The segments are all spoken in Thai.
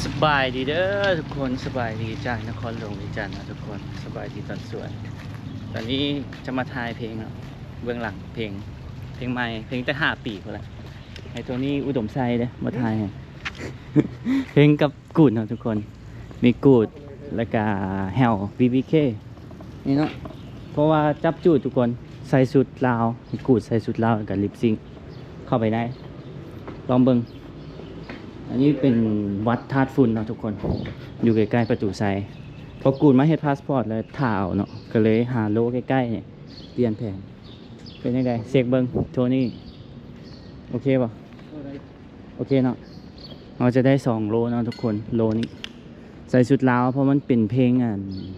สบายดีเด้อทุกคนสบายดีจากนครหลวงวิจันทร์นะทุกคนสบายดีตอนสวยตอนนี้จะมาทายเพลงเบื้องหลังเพลงใหม่เพลงแต่5 ปีคนละไอ้ตัวนี้อุดมไซด์เลยมาทายให้ เพลงกับกูดนะทุกคนมีกูดแล้วก็แฮว BBK นี่เนาะเพราะว่าจับจูดทุกคนใส่สุดลาวกูดใส่สุดลาวกับลิปซิงเข้าไปได้ลองเบิ่งอันนี้เป็นวัดธาตุฝุ่นเนาะทุกคนอยู่ใกล้ๆประตูไซพอกูดมาเฮ็ดพาสปอร์ตแล้วถ่าวเนาะก็เลยหาโลใกล้ๆเนี่ยเปลี่ยนแผนเป็นยังไงเช็คเบิ่งโทนี่โอเคป่ะโอเคเนาะเราจะได้2 โลเนาะทุกคนโลนี้ใส่สุดลาวเพราะมันเป็นเพลง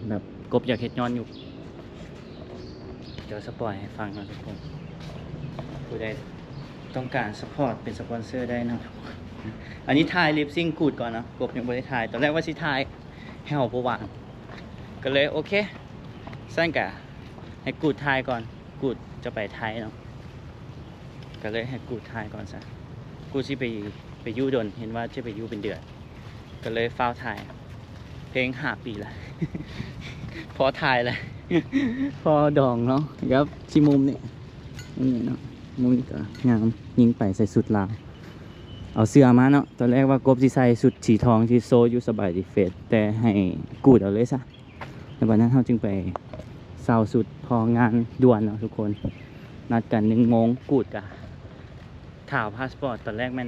แบบกบอยากเฮ็ดย้อนอยู่เดี๋ยวสปอยให้ฟังเนาะทุกคนผู้ใดต้องการสปอร์ตเป็นสปอนเซอร์ได้นะอันนี้ถ่ายลิปซิงกูดก่อนนะกบยังไม่ได้ถ่ายตอนแรกว่าสิถ่ายให้หอบประวางก็เลยโอเคสั้นกะให้กูดถ่ายก่อนกูดจะไปไทยเนาะก็เลยให้กูดถ่ายก่อนซะกูดที่ไปยูดนเห็นว่าจะไปยูเป็นเดือนก็เลยฟ้าวถ่ายเพลง5 ปีละ พอถ่ายเลยพอดองเนาะครับที่มุมนี่เนาะมุมนี้ก็งามยิงไปใส่สุดลาวเอาเสื้อมาเนาะตอนแรกว่ากบสิใส่สุดสีทองที่โซอยู่สบายดีเฟสแต่ให้กูดเอาเลยซะในวันนั้นเราจึงไปเซาสุดพองานด่วนเนาะทุกคนนัดกัน1 โมงกูดกะถ่าวพาสปอร์ตตอนแรกมัน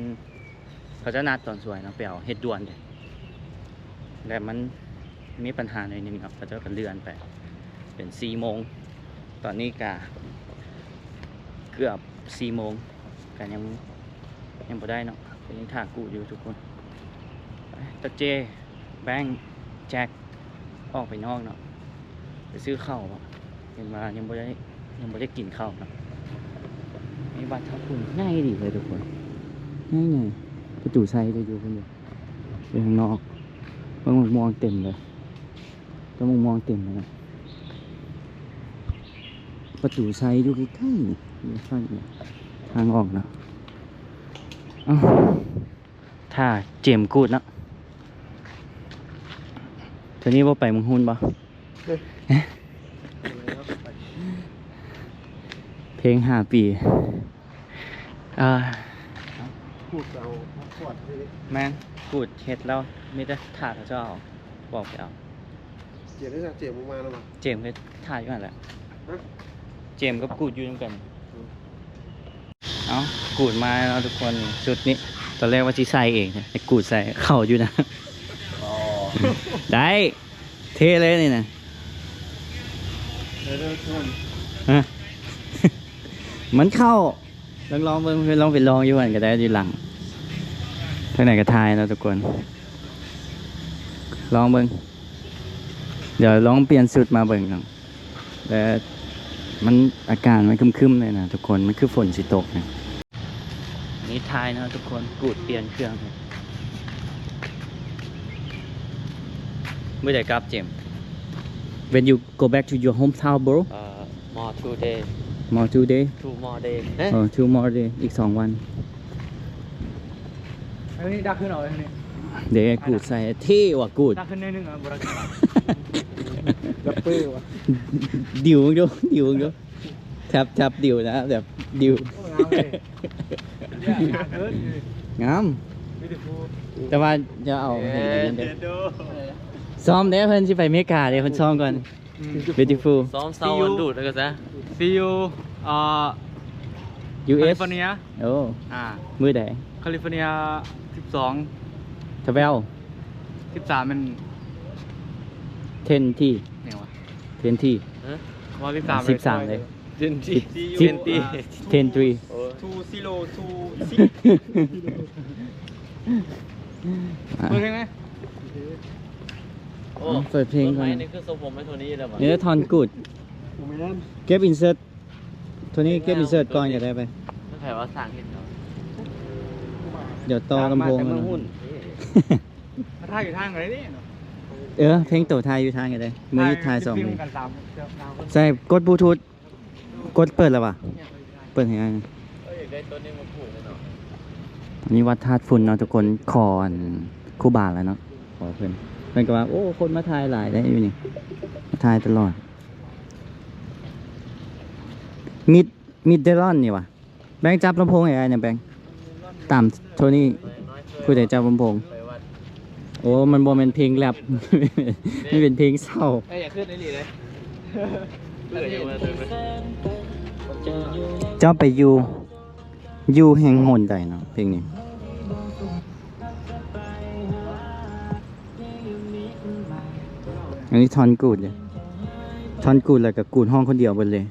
เขาจะนัดตอนสวยเนาะไปเอาเฮ็ดด่วนเลยแต่มันมีปัญหาหน่อยนึงเนาะเขาจะกันเลื่อนไปเป็น4 โมงตอนนี้กะเกือบ4 โมงกันยังบ่ได้เนาะยังถ่ากูอยู่ทุกคนตะเจแบงค์แจ็คออกไปนอกเนาะไปซื้อข้าวเห็นมายังบ่ได้กินข้าวเนาะมีบัตรทับคุณง่ายดีเลยทุกคนง่ายๆประตูไซจะอยู่คนเดียวไปข้างนอกต้องมองเต็มเลยต้องมองเต็มเลยนะประตูไซอยู่ใกล้ๆอยู่ข้างนี้ทางออกนะถ้าเจมกูดเนาะทีนี้ว่าไปมึงหุ่นปะเพลง5 ปีกูดเอาขวดเลย แม่งกูดเฮ็ดแล้วไม่ได้ถ่ายเขาจะเอาบอกไปเอา เจียได้จากเจียมึงมาแล้วมั้ง เจมก็ถ่ายอยู่นั่นแหละเจมกับกูดอยู่ด้วยกันเอากูดมาแล้วทุกคนชุดนี้ตอนแรกว่าที่ใส่เองไอ้กูดใส่เข้าอยู่นะได้เท่เลยนี่นะฮะ มันเข้าลองเบิ่งลองไปลองอยู่กันก็ได้อยู่หลังทางไหนก็ทายนะทุกคนลองเบิ่งเดี๋ยวลองเปลี่ยนสุดมาเบิ่งหน่อยแต่มันอากาศมันครึ้มๆเลยนะทุกคนมันคือฝนสิตกนะนี่ทายนะทุกคนกูดเปลี่ยนเครื่องเมื่อไหร่กลับเจม When you go back to your hometown bro more today more 2 day two more day 2 more day อีก2 วัน อันนี้ดักขึ้นเอาเลยนี่ เดี๋ยวกูดใส่เท่ว่ะกูด ดักขึ้นนิดนึงอ่ะบรักดับเปิ้ลว่ะ ดิวมึงดูทับดิวนะแบบดิว งามเลยงามเกิน งาม วิธีพู แต่ว่าจะเอาให้ดีเด้อซ้อมเด้อเพิ่นสิไปเมกาเด้อเพิ่นซ้อมก่อน beautiful ซ้อมเศร้าวันดูดแล้วก็ซะ See you US แคลิฟอร์เนีย โอ้มือใด แคลิฟอร์เนีย12 ทเวล 13มัน 10 ที่ เนี่ยวะ 10 ที่ ว่า13เลย เจนจี 10 3 2 0 2 เปิดเพลงไหม โอ้ เปิดเพลงก่อน นี่คือทรงผมไม่โทนี้เลยมั้ง เนื้อทอนกูด กูไม่นั่น เก็บอินเสิร์ตตัวนี้เก็บอินเสิร์ตก่อนก็ได้ไป ไม่ใช่ว่าสั่งเห็นเขา เดี๋ยวต่อลำโพง แต่ กั เมื น องหุ้น มาท่าอยู่ทางไหนนี่ เพลงโตไทยอยู่ทางกันเลยมือยึดทาย2 มื มื อ อ กัน3 ใช่กดบลูทูธกดเปิดแล้ววะเปิดให้ไง อยากได้ตัวนี้มาผูกเลยเนาะ อันนี้วัดธาตุฝุ่นเนาะทุกคนคอน ครู่บาแล้วเนาะขอเพิ่นก็ว่าโอ้คนมาถ่ายหลายได้อยู่นี่มาถ่ายตลอดมิดเดลอนนี่วะแบงค์จับลำโพงไอ้เนี่ยแบงค์ตามโทนี่ผู้ใดจับลำโพง ไปวัด โอ้มันบ่เป็นเพลงแรป ไม่เป็นเพลงเศร้า เอ้ยอย่าขึ้นไอ้นี่เลยเบื่ออยู่มาเดินไป เจ้าไปอยู่แห่งโหนใดเนาะเพลงนี้อันนี้ทอนกูดเลยทอนกูดแล้วก็กูดห้องคนเดียวไปเลย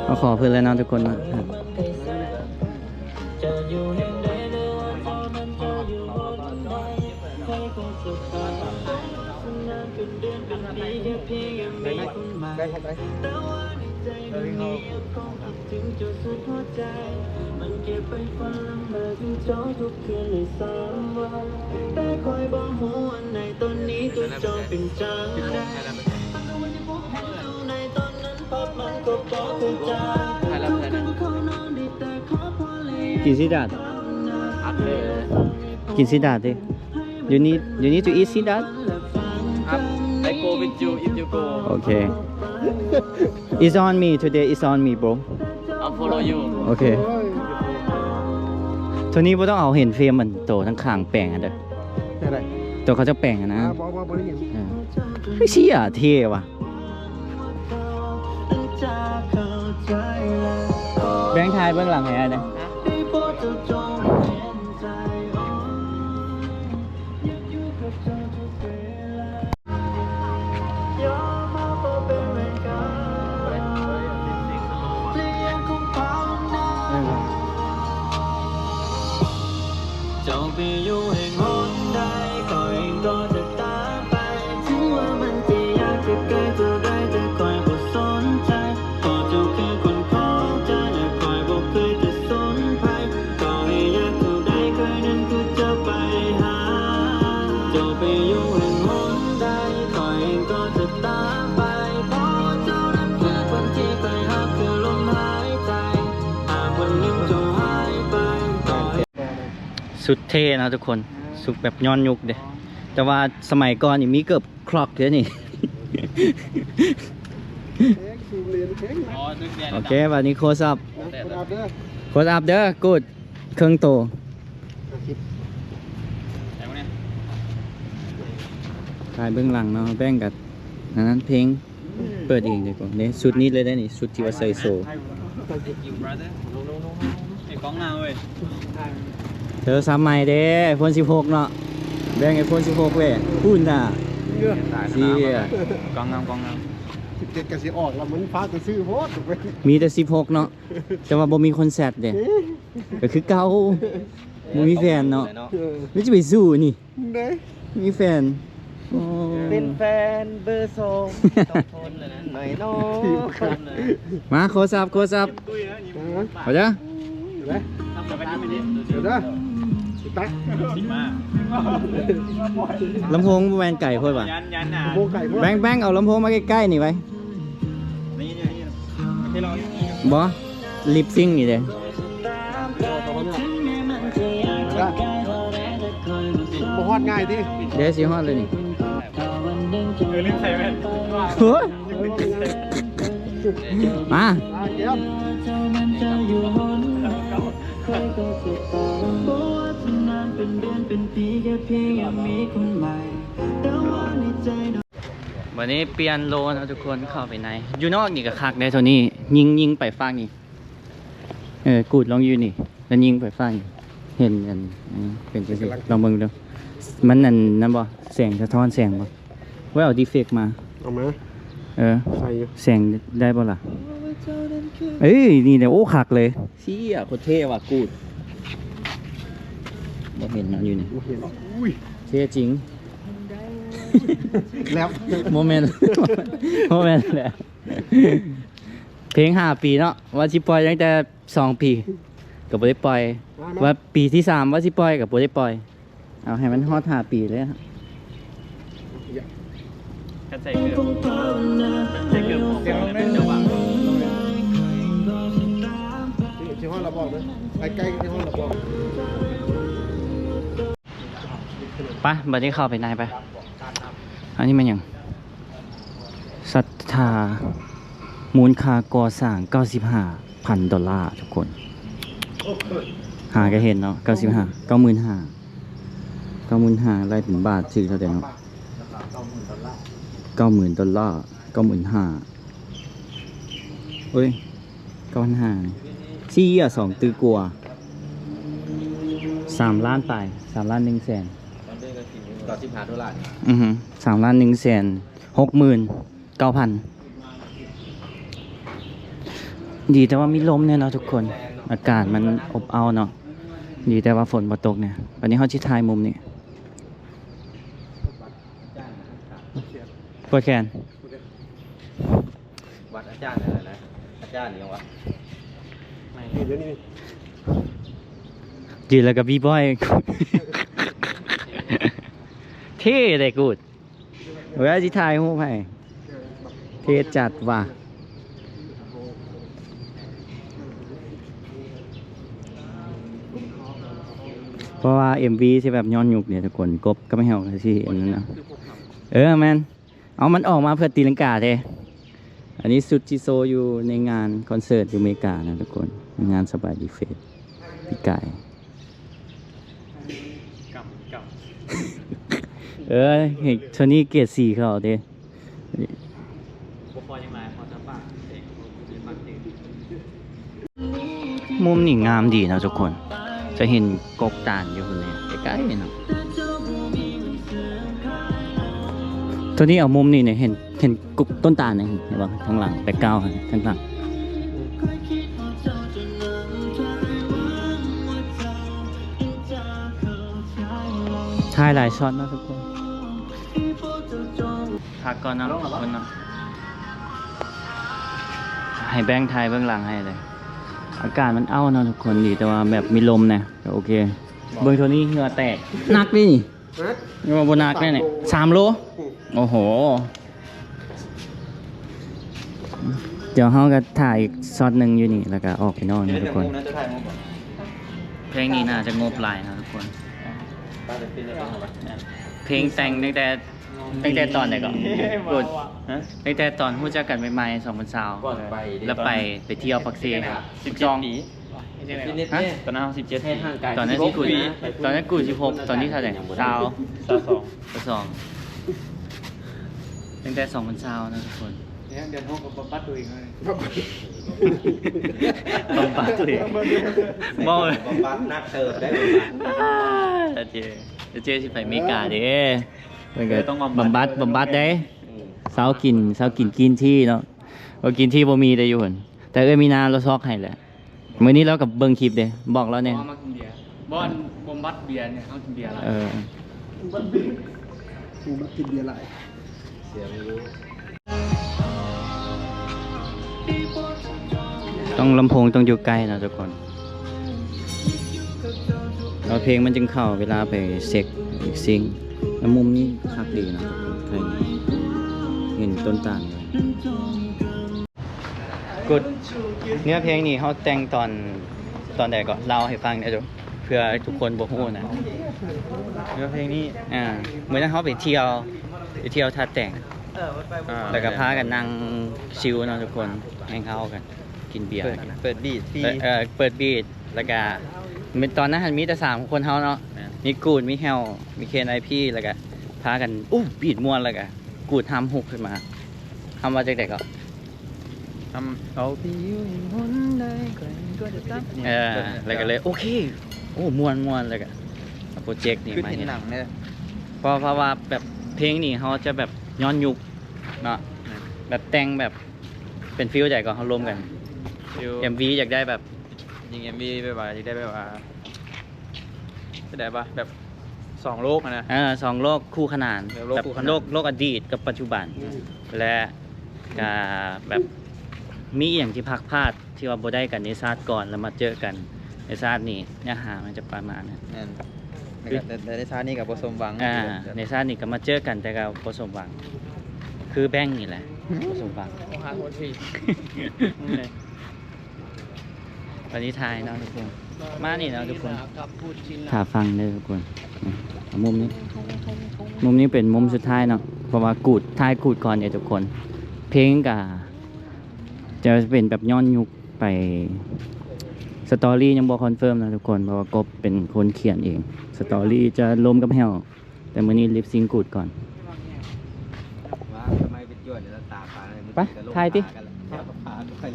เอาขอเพื่อนเลยนะทุกคนนะครับกินซิดาด อัพเลย กินซิดาดดิ you need to eat ซิดาด อัพ I go with you if you go โอเค it's on me today it's on me bro I'll follow you โอเคตัวนี้บ่ต้องเอาเห็นเฟรมเหมือนโตทั้งข้างแปลงอ่ะเด้อ อะไร ตัวเขาจะแปลงอ่ะนะ บอกได้ยิน เฮ้ยเชี่ยเท่ว่ะแบงค์ทายเบื้องหลังไงเนี่ยเจ้าไปอยู่แห่งหนใดก็เองก็จะตามไปถึงว่ามันจะยากจะไกลเท่าไรจะคอยบ่สนใจเพราะเจ้าคือคนของใจและคอยบ่เคยจะสนภัยก็ให้ยากเท่าใดเคยนั้นกูจะไปหาเจ้าไปอยู่แห่งหนใดก็เองก็จะตามไปเพราะว่าเจ้านั้นคือคนที่คอยหักคือลมหายใจหากวันหนึ่งเจ้าหายไปก็ให้ สุดเท่นะทุกคนสุดแบบย้อนยุคเด้แต่ว่าสมัยก่อนนี่มีเกือบครอกเด้อนี่ ซูมเรียนเค้งนะ อ๋อนึกเรียน โอเควันนี้โค้ชอัพ คนอาบเด้อ โค้ชอัพเด้อกูดเครื่องโต คิด ไหนวะเนี่ย ถ่ายเบื้องหลังเนาะแบ่งกับอันนั้นเพลงเปิดเองดีกว่าเนี่ยชุดนี้เลยได้นี่ชุดที่ว่าใส่โซ You brother ไอ้กล้องหน้าเว้ย เธอซ้ำใหม่เด้ไอโฟน16 เนาะแบ่งไอโฟน16เว้ยพูดน่ะ เงื่อ เสีย กล้องงามกล้องงาม 17กันสิออกแล้วมันฟ้าจะซื้อโพสถูกไหม มีแต่16เนาะแต่ว่าบ่มีคอนเสิร์ตเด้ก็คือเก่าบ่มีแฟนเนาะไม่จะไปสู้นี่ ได้ มีแฟนโอ้ เป็นแฟนเบอร์2ต้องทนเลยนะหน่อยน้อง มาโค้ชอัพเอาจ้ะ เดี๋ยวเดี๋ยวนะตัก ลำโพงบ่แม่นไก่โพดว่ะ ยันหนา โบไก่พวก แบงค์เอาลำโพงมาใกล้ๆนี่ไว้ นี่ที่เรา บ่ลิปซิงค์นี่เด้ บ่ฮอดง่ายที่ เดี๋ยวสิฮอดเลยนี่ ลืมใส่แว่น โอ้ยมา เดี๋ยว วันนี้เปลี่ยนโลนะทุกคนเข้าไปในอยู่นอกนี่ก็คักได้เท่านี้ยิงไปฟังนี่กูดลองอยู่นี่แล้วยิงไปฟังนี่เห็นอันเป็นจังซี่ลองเบิ่งดูมันนั่นบ่แสงสะท้อนแสงบ่ไว้เอาดีเฟกมา เอามา ใส่อยู่ แสงได้บ่ล่ะเอ้ยนี่เนี่ยโอ้คักเลยเชี่ยโคตรเท่ว่ะกูดบ่เห็นมันอยู่นี่ เห็นอุ้ย เท่จริง แล้ว โมเมนต์ โมเมนต์แหละเพลง5 ปีเนาะว่าสิปล่อยตั้งแต่2 ปีก็บ่ได้ปล่อยว่าปีที่3ว่าสิปล่อยก็บ่ได้ปล่อยเอาให้มันฮอด5 ปีเลยฮะ กันใส่เกือบใส่เกือบของเดี๋ยวลงได้จังหวะ ชื่อห้องเราบอกนะ ไปใกล้ที่ห้องระบบ ไปบัดนี้เข้าไปในไปอันนี้มันหยังศรัทธามูลค่าก่อสร้าง$95,000ทุกคน หาก็เห็นเนาะ95 95,000ไล่ถึงบาทซื้อเท่าไหร่เนาะ$90,000 $95,000เฮ้ย9,500ซี่อ่ะ2ตื้อกลัว3 ล้านไป3 ล้าน1แสน$95 อือฮึ3 ล้าน1แสน69,000ดีแต่ว่ามีลมเนี่ยเนาะทุกคนอากาศมันอบอ้าวเนาะดีแต่ว่าฝนบ่ตกเนี่ยวันนี้เฮาสิถ่ายมุมนี้เปิดแขน วัดอาจารย์อะไรนะอาจารย์นี่ยังวะ นี่เดี๋ยวนี้ ยืนแล้วก็บีบอย เท่เลยกูดเวลาสิถ่ายรูปให้เท่จัดว่ะเพราะว่า MV ที่แบบย้อนยุคเนี่ยทุกคนกบก็ไม่เห่าสิอันนั้นนะแมนเอามันออกมาเพื่อตีลังกาเท่อันนี้สุดจิโซอยู่ในงานคอนเสิร์ตอยู่อเมริกานะทุกคนงานสบายดีเฟสพี่ไก่เห็นโทนี่เกรด4เขาเด้มุมนี่งามดีนะทุกคนจะเห็นกกตาลอยู่คนนี้ใกล้ๆเนาะตัวนี้เอามุมนี่เนี่ยเห็นกกต้นตาลเนี่ยเห็นป่ะข้างหลังแบ็คกราวด์ข้างหลังถ่ายหลายช็อตนะทุกคนพักก่อนนะทุกคนนะให้แบงค์ไทยเบื้องหลังให้เลยอากาศมันเอ้านะทุกคนดีแต่ว่าแบบมีลมนะโอเคเบื้องตัวนี้เหงื่อแตกนักดินี่ว่าบนักแน่เนี่ย3 โลโอ้โหเดี๋ยวเขาก็ถ่ายอีกช็อตหนึ่งอยู่นี่แล้วก็ออกไปนอกนะทุกคนเพลงนี้น่าจะงบหลายนะทุกคนเพลงแต่งตั้งแต่ตอนไหนก่อนตั้งแต่ตอนรู้จักกันใหม่ๆ2020แล้วไปเที่ยวปักเซ่12ปีตอนนั้น17ตอนนั้นที่กู16ตอนนี้เท่าไหร่22ตั้งแต่2020นะทุกคนเดือน6กับบำบัดตัวเองเลย บำบัดตัวเองบ่เลย บำบัดนักเติบได้เจสิไปอเมริกาเด้ต้องบำบัดเด้เช้ากินที่เนาะบ่กินที่บ่มีได้อยู่หั่นแต่มีนาเราซอกให้แหละมื้อนี้เรากับเบิ่งคลิปเด้บอกแล้วเนี่ยมากินเบียร์บ่อนบำบัดเบียร์เนี่ยเฮากินเบียร์แล้วบัดเบียร์กูมากินเบียร์หลายเสียไม่รู้ ต้องลำโพงต้องอยู่ใกล้นะทุกคนเราเพลงมันจึงเข้าเวลาไปเซ็กอีกซิงแล้วมุมนี้คักดีนะใครเห็นต้นตาลเลยกดเนื้อเพลงนี่เขาแต่งตอนใดก็เล่าให้ฟังนะจ๊ะเพื่อทุกคนบ่ฮู้นะเนื้อเพลงนี้เหมือนเขาไปเที่ยวท่าแต่งแล้วก็พากันนั่งชิลเนาะทุกคนแฮงเอาท์กันกินเบียร์เปิดบีทเปิดบีทแล้วก็ตอนนั้นมีแต่3 คนเฮาเนาะมีกูดมีแฮวมีเคนไอพี่แล้วก็พากันบีทม่วนแล้วก็กูดทำฮุกขึ้นมาทำมาจากไหนก็ทำเอาพี่อยู่หนใดก็จะตับแล้วก็เลยโอเคม่วนแล้วก็โปรเจกต์นี่มาเห็นหนังเนี่ยเพราะว่าแบบเพลงนี่เขาจะแบบย้อนยุคเนาะแบบแต่งแบบเป็นฟิลใหญ่กว่าเขารวมกัน MV อยากได้แบบยิง MV ไปว่าอยากได้แบบว่าได้ป่ะแบบ2 โลกนะ2 โลกคู่ขนานแบบโลกอดีตกับปัจจุบันและแบบมีอย่างที่พักพลาดที่ว่าบ่ได้กันในชาติก่อนแล้วมาเจอกันในชาตินี้เนื้อหามันจะประมาณนั้นแต่ในชาตินี้กับผสมหวังในชาตินี้ก็มาเจอกันแต่ก็ผสมหวังคือแบงค์นี่แหละผสมหวังวันนี้ทายเนาะทุกคน มานี่นะทุกคน กับพูดชิน ถ้าฟังเด้อทุกคนเอามุมนี้มุมนี้เป็นมุมสุดท้ายเนาะเพราะว่ากูดท้ายกูดก่อนเนี่ยทุกคน เพลงกับจะเป็นแบบย้อนยุคไปสตอรี่ยังบอกคอนเฟิร์มนะทุกคนเพราะว่ากบเป็นคนเขียนเองสตอรี่จะลมกับแฮวแต่มื้อนี้ลิปซิงกูดก่อน ว่าทำไมเป็นจวดเดี๋ยวตาปลาอะไร ไปถ่ายดิ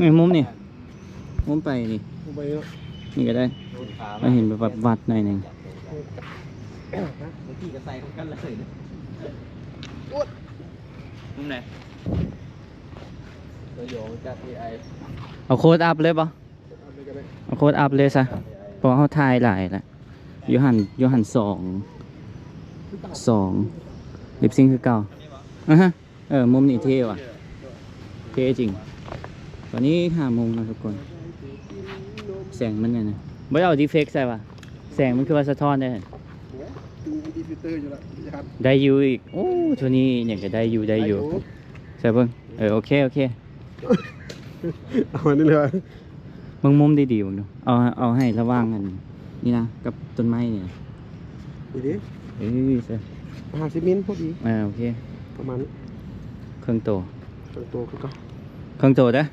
นี่มุมนี่มุมไปนี่ ไปเนาะ นี่ก็ได้เราเห็นแบบวัดหน่อยหนึ่ง ที่จะใส่กันเลยมุมไหนตัวโยงจากที่ไอ เอาโค้ดอัพเลยปะเอาโค้ดอัพเลยซะเพราะเขาถ่ายหลายแล้วยูหันสองลิปซิงคือเก่าฮะมุมนี้เท่ว่ะเท่จริงตอนนี้5 โมงแล้วทุกคนแสงมันเนี่ยนะไม่เอาดีเฟกต์ใส่ป่ะแสงมันคือว่าสะท้อนได้ ดูดีฟิลเตอร์อยู่ละครับ ได้อยู่อีกโอ้ตัวนี้อย่างก็ได้อยู่ใช่เพิ่งโอเคเอาอันนี้เลย มึงมุมดีๆมึงดูเอาให้ระว่างกันนี่นะกับต้นไม้เนี่ย ดีดิ ใช่ 50 มิลพอดี โอเค ประมาณนี้ เครื่องโต ตัวคือก็ เครื่องโตนะ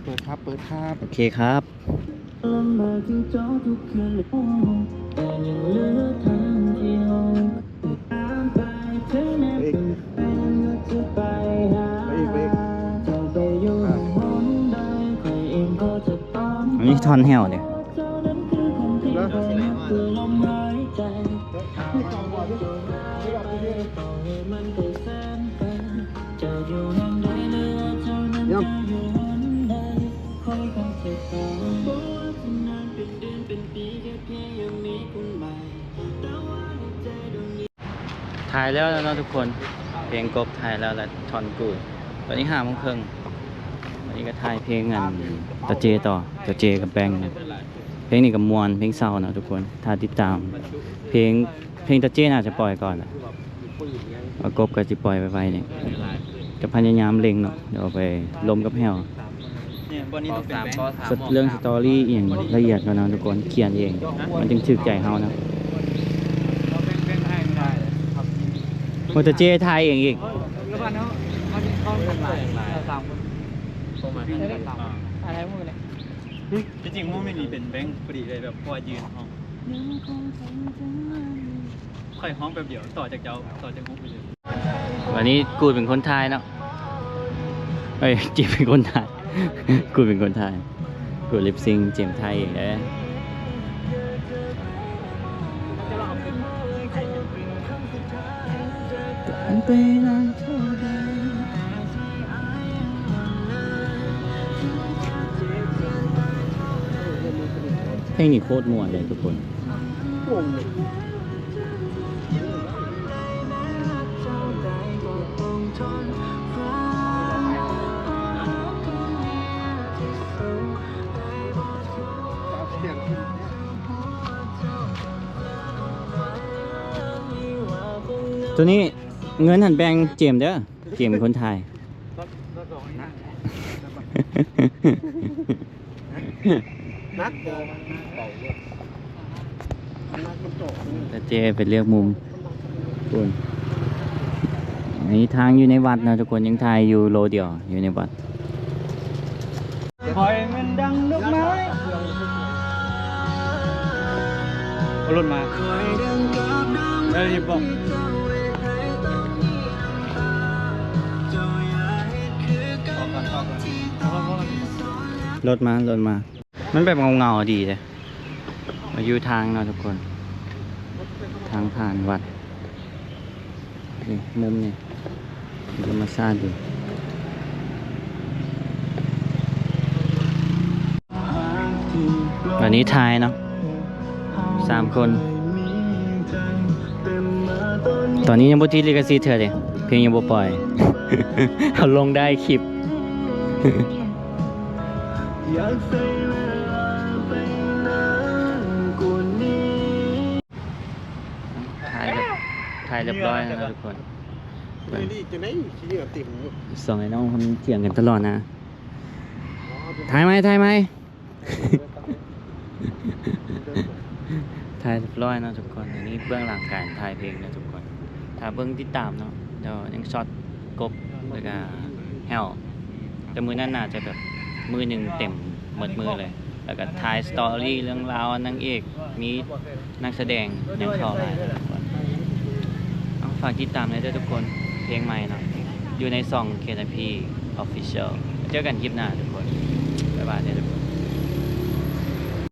เปิดครับ โอเคครับ ลำบากที่เจ้าทุกคืนเลยแต่ยังเหลือทางที่ห้องตามไปเธอแน่จะไปหาเธอไปอยู่ห้องใดใครเองก็จะต้อง อันนี้ทอนแฮวเนี่ย เจ้านั้นคือคนที่คอยนับคือลมหายใจต่อให้มันไปแสนไกลจะอยู่แห่งใดเหลือเจ้านั้นจะอยู่หนใดคอยคอยเธอต่อบอกว่าจะนานเป็นเดือนเป็นปีแค่เพียงยังมีคนใหม่แต่ว่าในใจดวงนี้ ถ่ายแล้วเนาะทุกคนเพลงกบถ่ายแล้วและทอนกูดตอนนี้5 โมงครึ่งวันนี้ก็ถ่ายเพลงกันตาเจต่อตาเจกับแบงค์นะเพลงนี้กับมวลเพลงเศร้านะทุกคนถ้าติดตามเพลงตาเจน่าจะปล่อยก่อนแหละเอากบก็จะปล่อยไปเนี่ยจะพยายามเล็งเนาะเดี๋ยวเอาไปลมกับแฮว เนี่ยบนนี้ต้องเป็นแบงค์ เรื่องสตอรี่เองละเอียดแล้วนะทุกคนเขียนเองมันจึงถึกใจเฮานะโมตเจไทยเองอีก แล้วบ้านเขาเข้าเป็นลายตามประมาณนั้นอะไรพวกนี้จริงๆมุมนี้เป็นแบงค์พอดีเลยแบบพอยืนห้องค่อยห้องแบบเดียวต่อจากมุมไปเลย วันนี้กูเป็นคนไทยเนาะจีเป็นคนไทย กูเป็นคนไทยกูลิปซิงเจมไทยเองเลยเพลงนี้โคตรม่วนเลยทุกคน ตัวนี้เงินหันแบงเจมเด้อเจมเป็นคนไทย นัก แต่เจไปเลือกมุมคุณอันนี้ทางอยู่ในวัดนะทุกคนยังถ่ายอยู่โลเดียวอยู่ในวัด คอยมันดังดอกไม้เอารถมาแล้วรีบบอก รถมา มันแบบเงาๆดีเลยมาอยู่ทางเนาะทุกคน ทางผ่านวัด นี่มุมนี่ธรรมชาติดีวันนี้ทายเนาะ3 คน ตอนนี้ยังบ่ติดลิขสิทธิ์เธอเลยเพลงยังบ่ปล่อย เอาลงได้คลิป ถ่ายเรียบร้อยแล้วทุกคน นี่จะได้ขี้ติ่ม สองไอ้น้องเขาเถียงกันตลอดนะถ่ายไหม ถ่ายเรียบร้อยเนาะทุกคนอันนี้เบื้องหลังการถ่ายเพลงนะทุกคนถ้าเบื้องติดตามเนาะเดี๋ยวยังช็อตกบแล้วก็แฮวแต่มือนั้นน่าจะแบบมือหนึ่งเต็มหมดมือเลย แล้วก็ถ่ายสตอรี่เรื่องราวนางเอกมีนักแสดงยังเข้าหลายนะทุกคนเอาฝากติดตามเลยด้วยทุกคนเพลงใหม่เนาะอยู่ในซอง KNP Official เจอกันคลิปหน้าทุกคนบ๊ายบายเนี่ยทุกคน